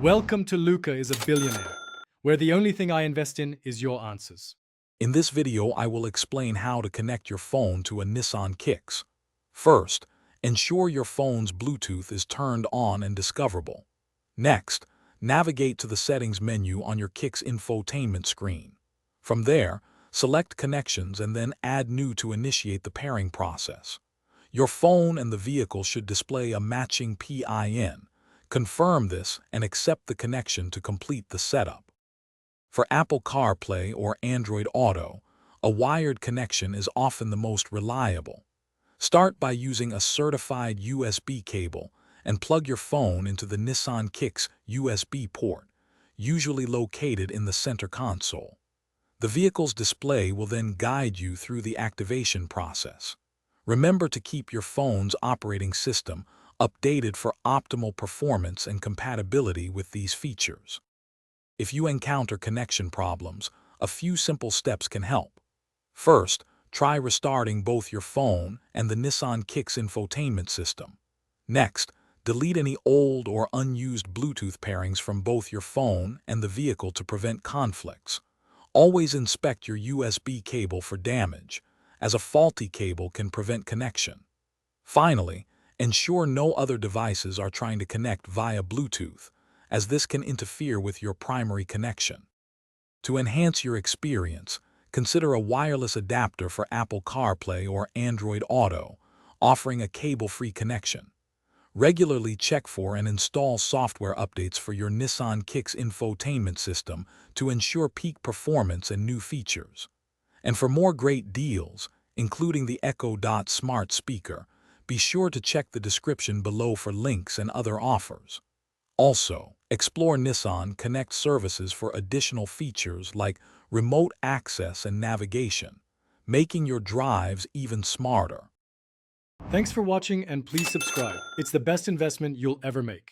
Welcome to Luca is a Billionaire, where the only thing I invest in is your answers. In this video, I will explain how to connect your phone to a Nissan Kicks. First, ensure your phone's Bluetooth is turned on and discoverable. Next, navigate to the settings menu on your Kicks infotainment screen. From there, select Connections and then Add New to initiate the pairing process. Your phone and the vehicle should display a matching PIN. Confirm this and accept the connection to complete the setup. For Apple CarPlay or Android Auto, a wired connection is often the most reliable. Start by using a certified USB cable and plug your phone into the Nissan Kicks USB port, usually located in the center console. The vehicle's display will then guide you through the activation process. Remember to keep your phone's operating system updated for optimal performance and compatibility with these features. If you encounter connection problems, a few simple steps can help. First, try restarting both your phone and the Nissan Kicks infotainment system. Next, delete any old or unused Bluetooth pairings from both your phone and the vehicle to prevent conflicts. Always inspect your USB cable for damage, as a faulty cable can prevent connection. Finally, ensure no other devices are trying to connect via Bluetooth, as this can interfere with your primary connection. To enhance your experience, consider a wireless adapter for Apple CarPlay or Android Auto, offering a cable-free connection. Regularly check for and install software updates for your Nissan Kicks infotainment system to ensure peak performance and new features. And for more great deals, including the Echo Dot smart speaker, be sure to check the description below for links and other offers. Also, explore Nissan Connect services for additional features like remote access and navigation, making your drives even smarter. Thanks for watching and please subscribe. It's the best investment you'll ever make.